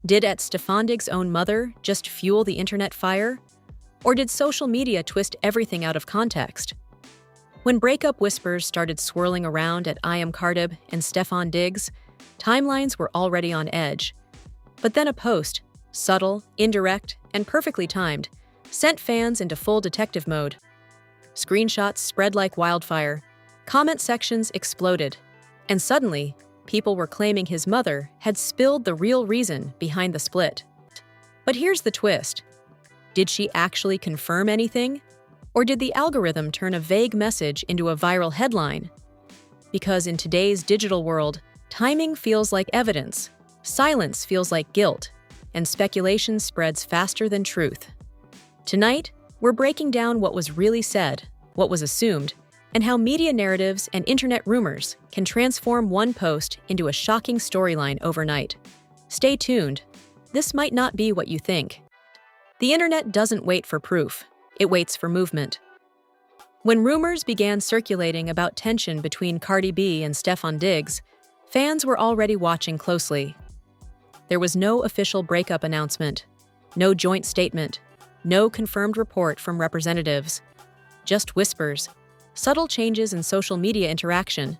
Did Stefandig's own mother just fuel the internet fire? Or did social media twist everything out of context? When breakup whispers started swirling around at I Am Cardi and Stefon Diggs, timelines were already on edge. But then a post, subtle, indirect, and perfectly timed, sent fans into full detective mode. Screenshots spread like wildfire, comment sections exploded, and suddenly, people were claiming his mother had spilled the real reason behind the split. But here's the twist. Did she actually confirm anything? Or did the algorithm turn a vague message into a viral headline? Because in today's digital world, timing feels like evidence, silence feels like guilt, and speculation spreads faster than truth. Tonight, we're breaking down what was really said, what was assumed, and how media narratives and internet rumors can transform one post into a shocking storyline overnight. Stay tuned. This might not be what you think. The internet doesn't wait for proof. It waits for movement. When rumors began circulating about tension between Cardi B and Stefon Diggs, fans were already watching closely. There was no official breakup announcement, no joint statement, no confirmed report from representatives. Just whispers, subtle changes in social media interaction,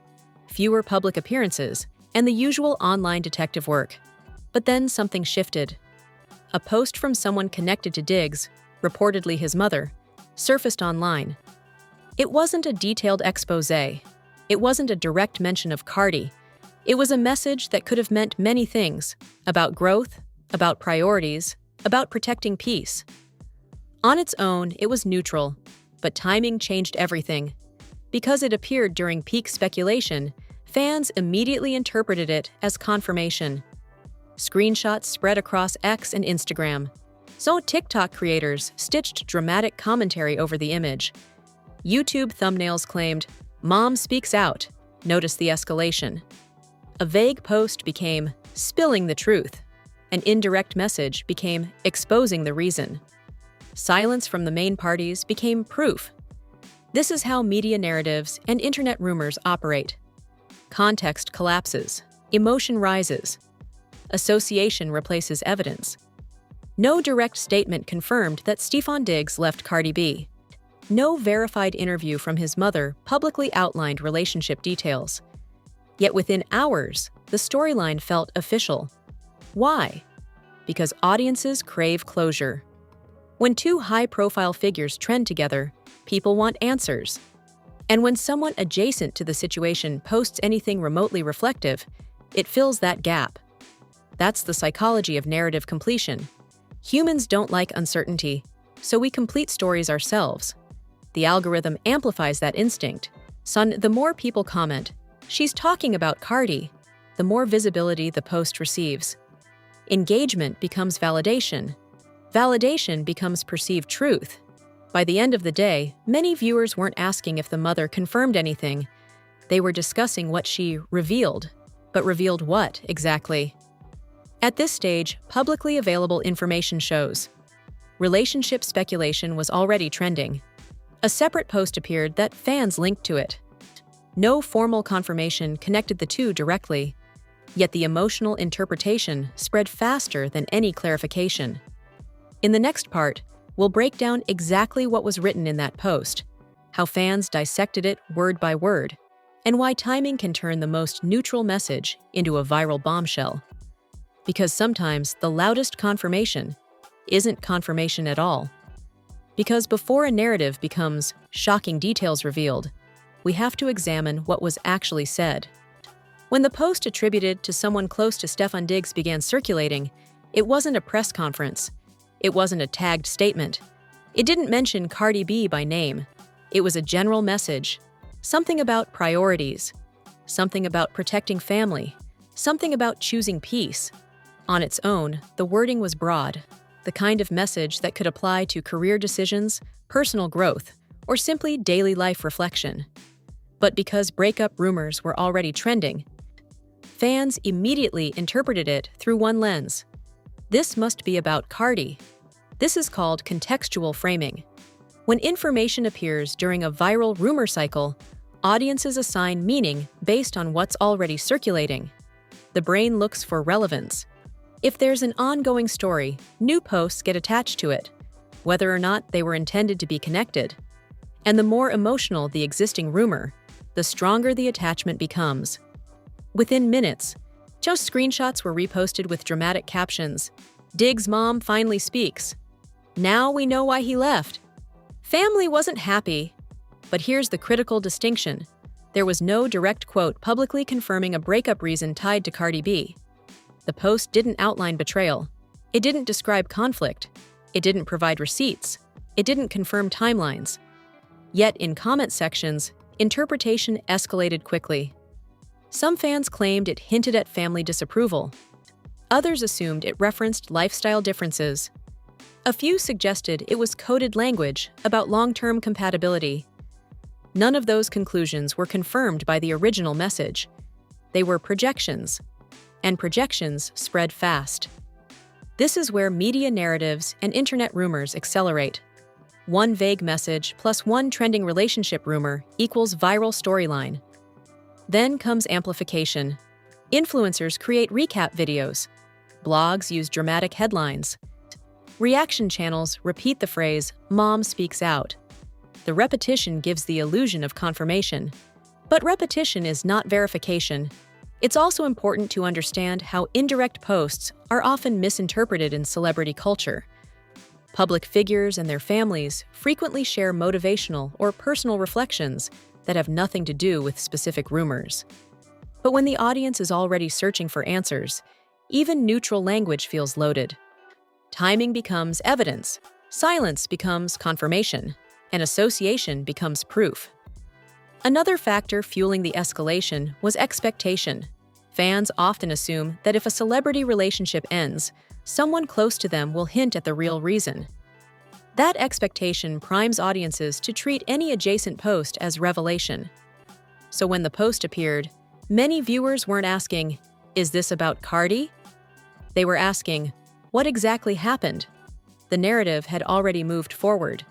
fewer public appearances, and the usual online detective work. But then something shifted. A post from someone connected to Diggs, reportedly his mother, surfaced online. It wasn't a detailed expose. It wasn't a direct mention of Cardi. It was a message that could have meant many things, about growth, about priorities, about protecting peace. On its own, it was neutral, but timing changed everything. Because it appeared during peak speculation, fans immediately interpreted it as confirmation. Screenshots spread across X and Instagram. So TikTok creators stitched dramatic commentary over the image. YouTube thumbnails claimed, "Mom speaks out, notice the escalation." A vague post became, "spilling the truth." An indirect message became, "exposing the reason." Silence from the main parties became proof. This is how media narratives and internet rumors operate. Context collapses. Emotion rises. Association replaces evidence. No direct statement confirmed that Stefon Diggs left Cardi B. No verified interview from his mother publicly outlined relationship details. Yet within hours, the storyline felt official. Why? Because audiences crave closure. When two high-profile figures trend together, people want answers. And when someone adjacent to the situation posts anything remotely reflective, it fills that gap. That's the psychology of narrative completion. Humans don't like uncertainty, so we complete stories ourselves. The algorithm amplifies that instinct. So the more people comment, "She's talking about Cardi," the more visibility the post receives. Engagement becomes validation. Validation becomes perceived truth. By the end of the day, many viewers weren't asking if the mother confirmed anything. They were discussing what she revealed. But revealed what, exactly? At this stage, publicly available information shows. Relationship speculation was already trending. A separate post appeared that fans linked to it. No formal confirmation connected the two directly, yet the emotional interpretation spread faster than any clarification. In the next part, we'll break down exactly what was written in that post, how fans dissected it word by word, and why timing can turn the most neutral message into a viral bombshell. Because sometimes the loudest confirmation isn't confirmation at all. Because before a narrative becomes shocking details revealed, we have to examine what was actually said. When the post attributed to someone close to Stefon Diggs began circulating, it wasn't a press conference. It wasn't a tagged statement. It didn't mention Cardi B by name. It was a general message. Something about priorities. Something about protecting family. Something about choosing peace. On its own, the wording was broad, the kind of message that could apply to career decisions, personal growth, or simply daily life reflection. But because breakup rumors were already trending, fans immediately interpreted it through one lens. This must be about Cardi. This is called contextual framing. When information appears during a viral rumor cycle, audiences assign meaning based on what's already circulating. The brain looks for relevance. If there's an ongoing story, new posts get attached to it, whether or not they were intended to be connected. And the more emotional the existing rumor, the stronger the attachment becomes. Within minutes, just screenshots were reposted with dramatic captions. "Dig's mom finally speaks. Now we know why he left. Family wasn't happy." But here's the critical distinction. There was no direct quote publicly confirming a breakup reason tied to Cardi B. The post didn't outline betrayal. It didn't describe conflict. It didn't provide receipts. It didn't confirm timelines. Yet in comment sections, interpretation escalated quickly. Some fans claimed it hinted at family disapproval. Others assumed it referenced lifestyle differences. A few suggested it was coded language about long-term compatibility. None of those conclusions were confirmed by the original message. They were projections, and projections spread fast. This is where media narratives and internet rumors accelerate. One vague message plus one trending relationship rumor equals viral storyline. Then comes amplification. Influencers create recap videos. Blogs use dramatic headlines. Reaction channels repeat the phrase, "Mom speaks out." The repetition gives the illusion of confirmation. But repetition is not verification. It's also important to understand how indirect posts are often misinterpreted in celebrity culture. Public figures and their families frequently share motivational or personal reflections that have nothing to do with specific rumors. But when the audience is already searching for answers, even neutral language feels loaded. Timing becomes evidence, silence becomes confirmation, and association becomes proof. Another factor fueling the escalation was expectation. Fans often assume that if a celebrity relationship ends, someone close to them will hint at the real reason. That expectation primes audiences to treat any adjacent post as revelation. So when the post appeared, many viewers weren't asking, "Is this about Cardi?" They were asking, "What exactly happened?" The narrative had already moved forward.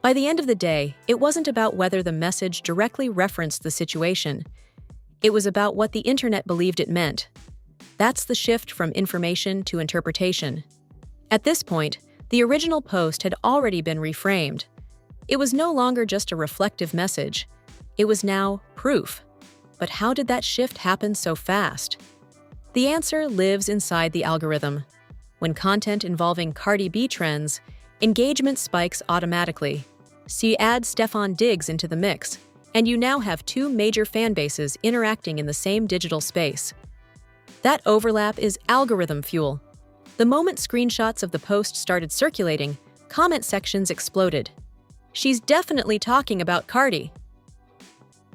By the end of the day, it wasn't about whether the message directly referenced the situation. It was about what the internet believed it meant. That's the shift from information to interpretation. At this point, the original post had already been reframed. It was no longer just a reflective message. It was now proof. But how did that shift happen so fast? The answer lives inside the algorithm. When content involving Cardi B trends, engagement spikes automatically. Add Stefon digs into the mix, and you now have two major fan bases interacting in the same digital space. That overlap is algorithm fuel. The moment screenshots of the post started circulating, comment sections exploded. "She's definitely talking about Cardi."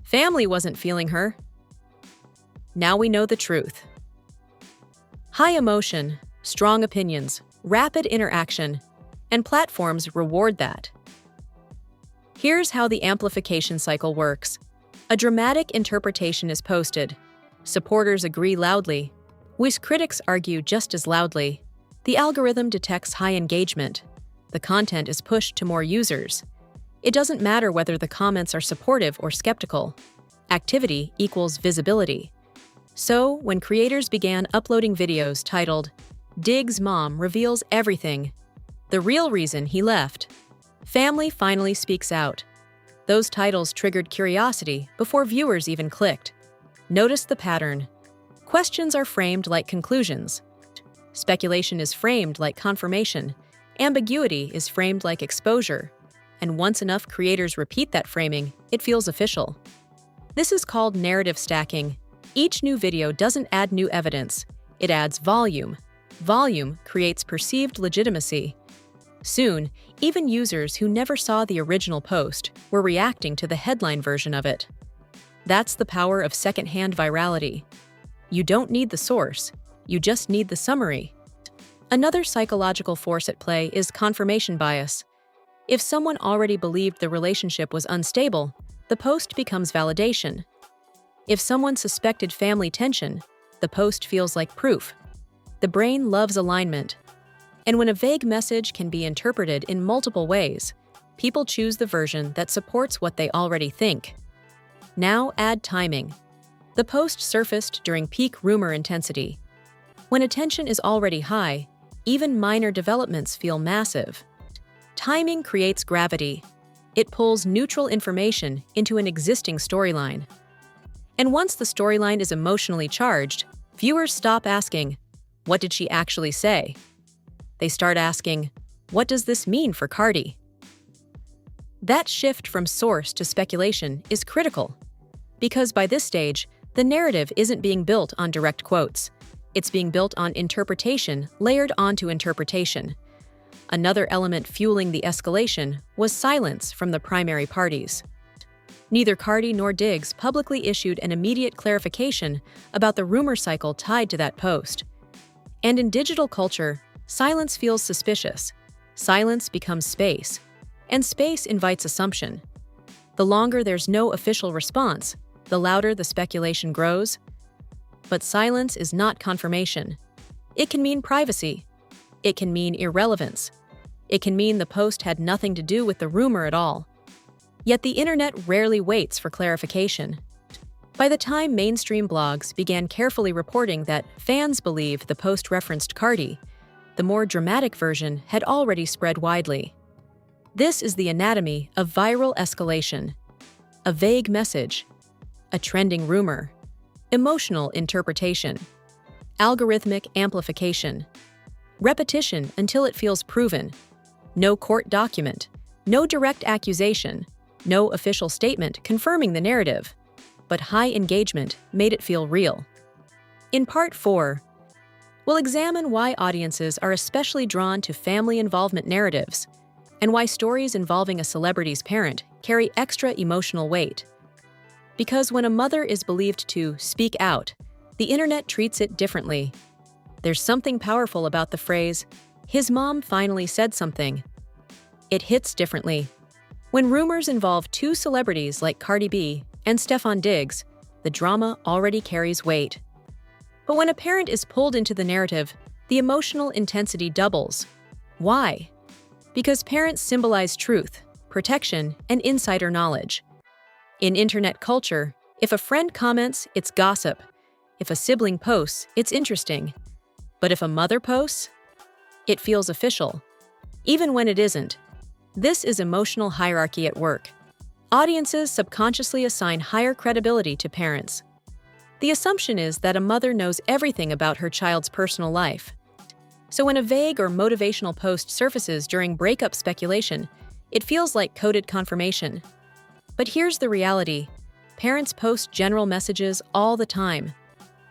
"Family wasn't feeling her." Now we know the truth. High emotion, strong opinions, rapid interaction, and platforms reward that. Here's how the amplification cycle works. A dramatic interpretation is posted. Supporters agree loudly, which critics argue just as loudly. The algorithm detects high engagement. The content is pushed to more users. It doesn't matter whether the comments are supportive or skeptical. Activity equals visibility. So, when creators began uploading videos titled, "Dig's mom reveals everything. The real reason he left. Family finally speaks out." Those titles triggered curiosity before viewers even clicked. Notice the pattern. Questions are framed like conclusions. Speculation is framed like confirmation. Ambiguity is framed like exposure. And once enough creators repeat that framing, it feels official. This is called narrative stacking. Each new video doesn't add new evidence. It adds volume. Volume creates perceived legitimacy. Soon, even users who never saw the original post were reacting to the headline version of it. That's the power of secondhand virality. You don't need the source, you just need the summary. Another psychological force at play is confirmation bias. If someone already believed the relationship was unstable, the post becomes validation. If someone suspected family tension, the post feels like proof. The brain loves alignment. And when a vague message can be interpreted in multiple ways, people choose the version that supports what they already think. Now add timing. The post surfaced during peak rumor intensity. When attention is already high, even minor developments feel massive. Timing creates gravity. It pulls neutral information into an existing storyline. And once the storyline is emotionally charged, viewers stop asking, "What did she actually say?" They start asking, "What does this mean for Cardi?" That shift from source to speculation is critical, because by this stage, the narrative isn't being built on direct quotes. It's being built on interpretation layered onto interpretation. Another element fueling the escalation was silence from the primary parties. Neither Cardi nor Diggs publicly issued an immediate clarification about the rumor cycle tied to that post. And in digital culture, silence feels suspicious. Silence becomes space, and space invites assumption. The longer there's no official response, the louder the speculation grows. But silence is not confirmation. It can mean privacy. It can mean irrelevance. It can mean the post had nothing to do with the rumor at all. Yet the internet rarely waits for clarification. By the time mainstream blogs began carefully reporting that fans believe the post referenced Cardi, the more dramatic version had already spread widely. This is the anatomy of viral escalation. A vague message, a trending rumor, emotional interpretation, algorithmic amplification, repetition until it feels proven, no court document, no direct accusation, no official statement confirming the narrative, but high engagement made it feel real. In Part 4, we'll examine why audiences are especially drawn to family involvement narratives, and why stories involving a celebrity's parent carry extra emotional weight. Because when a mother is believed to speak out, the internet treats it differently. There's something powerful about the phrase, "His mom finally said something." It hits differently. When rumors involve two celebrities like Cardi B and Stefon Diggs, the drama already carries weight. But when a parent is pulled into the narrative, the emotional intensity doubles. Why? Because parents symbolize truth, protection, and insider knowledge. In internet culture, if a friend comments, it's gossip. If a sibling posts, it's interesting. But if a mother posts, it feels official, even when it isn't. This is emotional hierarchy at work. Audiences subconsciously assign higher credibility to parents. The assumption is that a mother knows everything about her child's personal life. So when a vague or motivational post surfaces during breakup speculation, it feels like coded confirmation. But here's the reality. Parents post general messages all the time.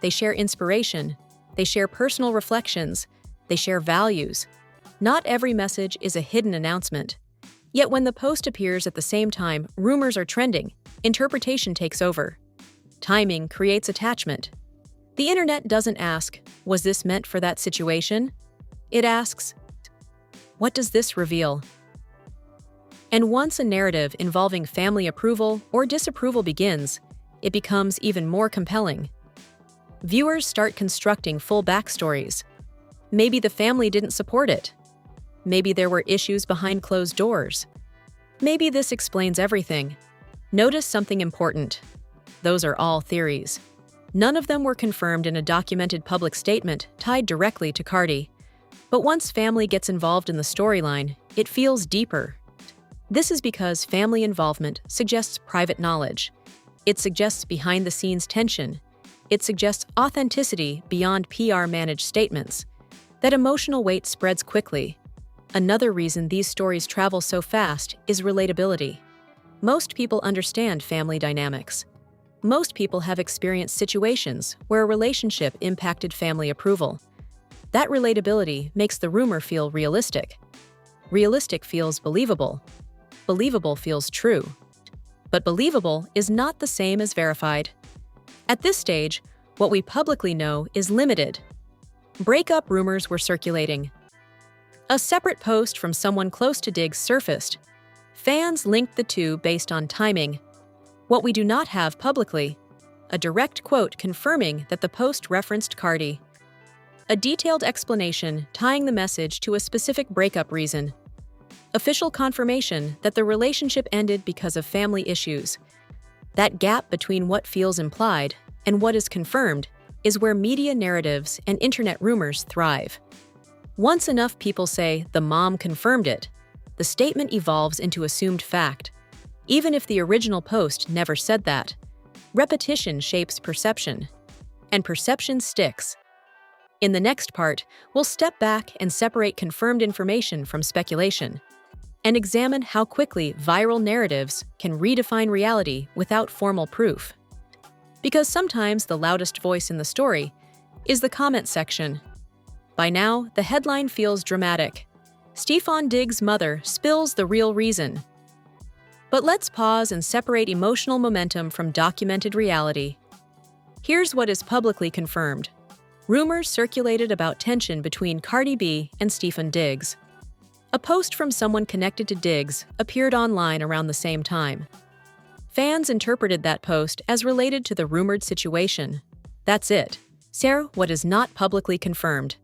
They share inspiration. They share personal reflections. They share values. Not every message is a hidden announcement. Yet when the post appears at the same time rumors are trending, interpretation takes over. Timing creates attachment. The internet doesn't ask, "Was this meant for that situation?" It asks, "What does this reveal?" And once a narrative involving family approval or disapproval begins, it becomes even more compelling. Viewers start constructing full backstories. Maybe the family didn't support it. Maybe there were issues behind closed doors. Maybe this explains everything. Notice something important. Those are all theories. None of them were confirmed in a documented public statement tied directly to Cardi. But once family gets involved in the storyline, it feels deeper. This is because family involvement suggests private knowledge. It suggests behind-the-scenes tension. It suggests authenticity beyond PR-managed statements. That emotional weight spreads quickly. Another reason these stories travel so fast is relatability. Most people understand family dynamics. Most people have experienced situations where a relationship impacted family approval. That relatability makes the rumor feel realistic. Realistic feels believable. Believable feels true. But believable is not the same as verified. At this stage, what we publicly know is limited. Breakup rumors were circulating. A separate post from someone close to Diggs surfaced. Fans linked the two based on timing. What we do not have publicly, a direct quote confirming that the post referenced Cardi. A detailed explanation tying the message to a specific breakup reason. Official confirmation that the relationship ended because of family issues. That gap between what feels implied and what is confirmed is where media narratives and internet rumors thrive. Once enough people say, "the mom confirmed it," the statement evolves into assumed fact, even if the original post never said that. Repetition shapes perception, and perception sticks. In the next part, we'll step back and separate confirmed information from speculation, and examine how quickly viral narratives can redefine reality without formal proof. Because sometimes the loudest voice in the story is the comment section. By now, the headline feels dramatic. Stefon Diggs' mother spills the real reason. But let's pause and separate emotional momentum from documented reality. Here's what is publicly confirmed. Rumors circulated about tension between Cardi B and Stefon Diggs. A post from someone connected to Diggs appeared online around the same time. Fans interpreted that post as related to the rumored situation. That's it. Sarah, what is not publicly confirmed.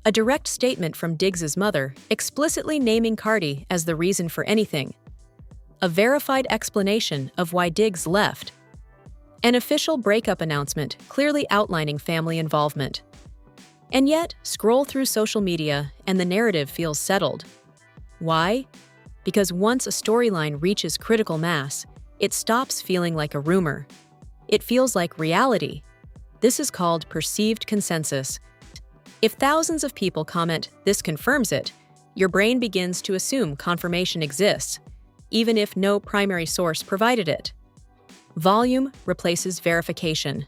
A direct statement from Diggs' mother, explicitly naming Cardi as the reason for anything. A verified explanation of why Diggs left. An official breakup announcement clearly outlining family involvement. And yet, scroll through social media and the narrative feels settled. Why? Because once a storyline reaches critical mass, it stops feeling like a rumor. It feels like reality. This is called perceived consensus. If thousands of people comment, "this confirms it," your brain begins to assume confirmation exists, even if no primary source provided it. Volume replaces verification.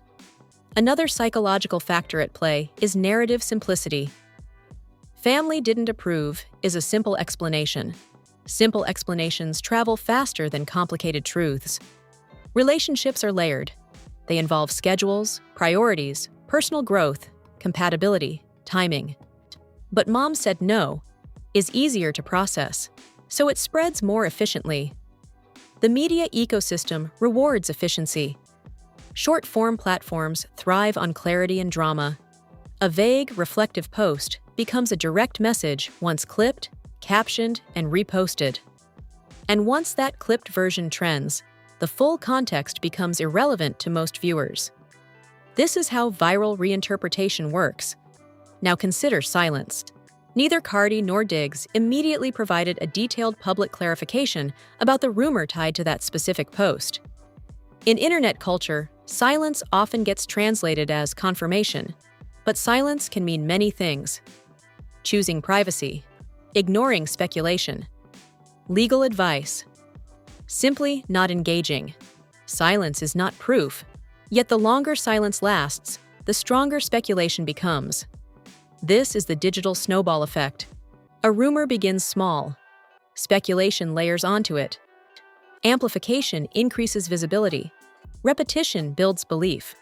Another psychological factor at play is narrative simplicity. "Family didn't approve" is a simple explanation. Simple explanations travel faster than complicated truths. Relationships are layered. They involve schedules, priorities, personal growth, compatibility, timing. But "mom said no" is easier to process, so it spreads more efficiently. The media ecosystem rewards efficiency. Short-form platforms thrive on clarity and drama. A vague, reflective post becomes a direct message once clipped, captioned, and reposted. And once that clipped version trends, the full context becomes irrelevant to most viewers. This is how viral reinterpretation works. Now consider silence. Neither Cardi nor Diggs immediately provided a detailed public clarification about the rumor tied to that specific post. In internet culture, silence often gets translated as confirmation, but silence can mean many things. Choosing privacy, ignoring speculation, legal advice, simply not engaging. Silence is not proof, yet the longer silence lasts, the stronger speculation becomes. This is the digital snowball effect. A rumor begins small. Speculation layers onto it. Amplification increases visibility. Repetition builds belief.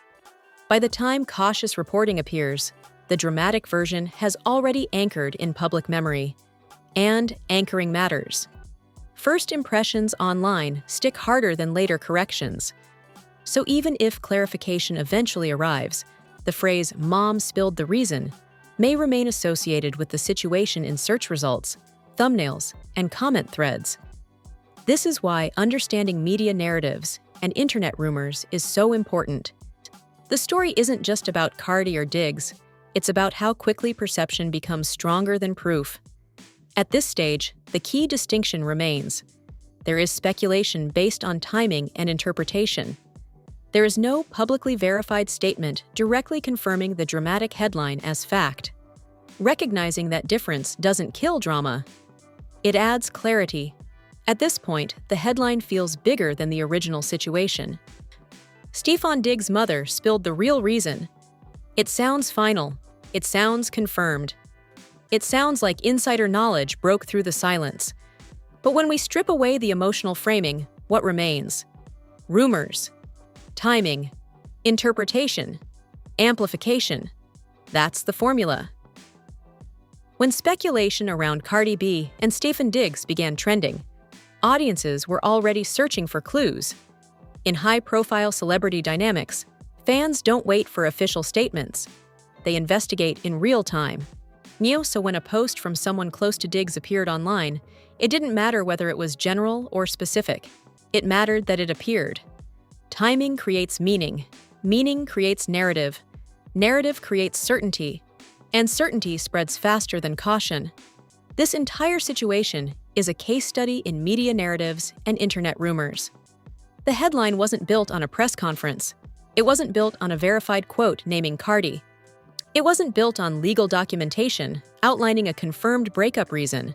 By the time cautious reporting appears, the dramatic version has already anchored in public memory. And anchoring matters. First impressions online stick harder than later corrections. So even if clarification eventually arrives, the phrase "mom spilled the reason" may remain associated with the situation in search results, thumbnails, and comment threads. This is why understanding media narratives and internet rumors is so important. The story isn't just about Cardi or Diggs, it's about how quickly perception becomes stronger than proof. At this stage, the key distinction remains. There is speculation based on timing and interpretation. There is no publicly verified statement directly confirming the dramatic headline as fact. Recognizing that difference doesn't kill drama. It adds clarity. At this point, the headline feels bigger than the original situation. Stefon Diggs' mother spilled the real reason. It sounds final. It sounds confirmed. It sounds like insider knowledge broke through the silence. But when we strip away the emotional framing, what remains? Rumors, timing, interpretation, amplification. That's the formula. When speculation around Cardi B and Stefon Diggs began trending, audiences were already searching for clues. In high-profile celebrity dynamics, fans don't wait for official statements. They investigate in real time. So when a post from someone close to Diggs appeared online, it didn't matter whether it was general or specific. It mattered that it appeared. Timing creates meaning. Meaning creates narrative. Narrative creates certainty, and certainty spreads faster than caution. This entire situation is a case study in media narratives and internet rumors. The headline wasn't built on a press conference. It wasn't built on a verified quote naming Cardi. It wasn't built on legal documentation outlining a confirmed breakup reason.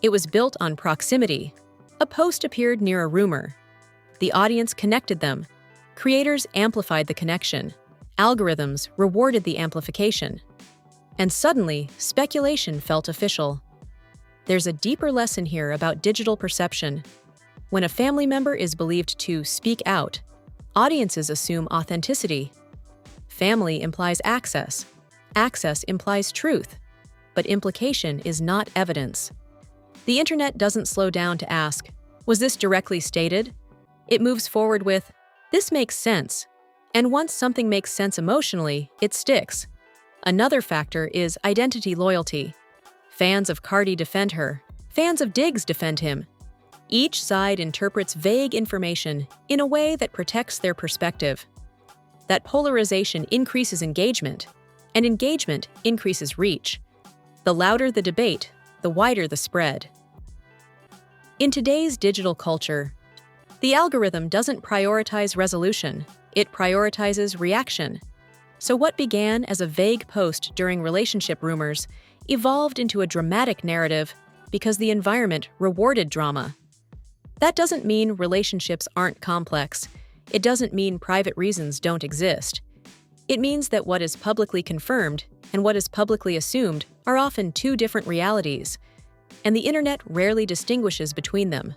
It was built on proximity. A post appeared near a rumor. The audience connected them. Creators amplified the connection. Algorithms rewarded the amplification. And suddenly, speculation felt official. There's a deeper lesson here about digital perception. When a family member is believed to speak out, audiences assume authenticity. Family implies access. Access implies truth. But implication is not evidence. The internet doesn't slow down to ask, was this directly stated? It moves forward with, this makes sense. And once something makes sense emotionally, it sticks. Another factor is identity loyalty. Fans of Cardi defend her. Fans of Diggs defend him. Each side interprets vague information in a way that protects their perspective. That polarization increases engagement, and engagement increases reach. The louder the debate, the wider the spread. In today's digital culture, the algorithm doesn't prioritize resolution, it prioritizes reaction. So what began as a vague post during relationship rumors evolved into a dramatic narrative because the environment rewarded drama. That doesn't mean relationships aren't complex. It doesn't mean private reasons don't exist. It means that what is publicly confirmed and what is publicly assumed are often two different realities, and the internet rarely distinguishes between them.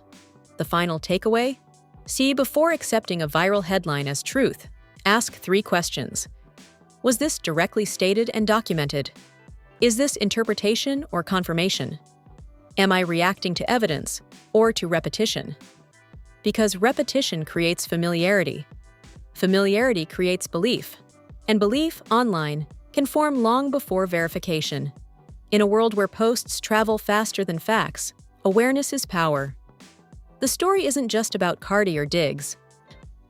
The final takeaway? See, before accepting a viral headline as truth, ask 3 questions. Was this directly stated and documented? Is this interpretation or confirmation? Am I reacting to evidence or to repetition? Because repetition creates familiarity. Familiarity creates belief, and belief online can form long before verification. In a world where posts travel faster than facts, awareness is power. The story isn't just about Cardi or Diggs.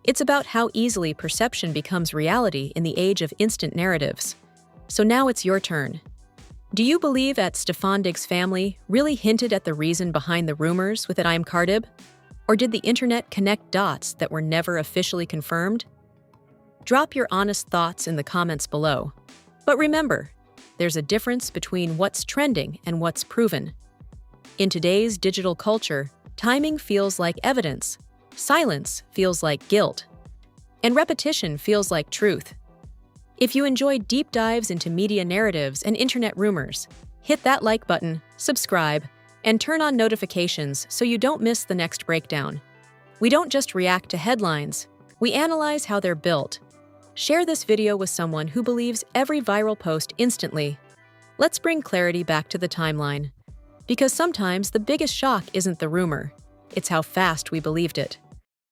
It's about how easily perception becomes reality in the age of instant narratives. So now it's your turn. Do you believe that Stefon Diggs' family really hinted at the reason behind the rumors with I'm Cardi? Or did the internet connect dots that were never officially confirmed? Drop your honest thoughts in the comments below. But remember, there's a difference between what's trending and what's proven. In today's digital culture, timing feels like evidence, silence feels like guilt, and repetition feels like truth. If you enjoy deep dives into media narratives and internet rumors, hit that like button, subscribe, and turn on notifications so you don't miss the next breakdown. We don't just react to headlines, we analyze how they're built. Share this video with someone who believes every viral post instantly. Let's bring clarity back to the timeline. Because sometimes the biggest shock isn't the rumor, it's how fast we believed it.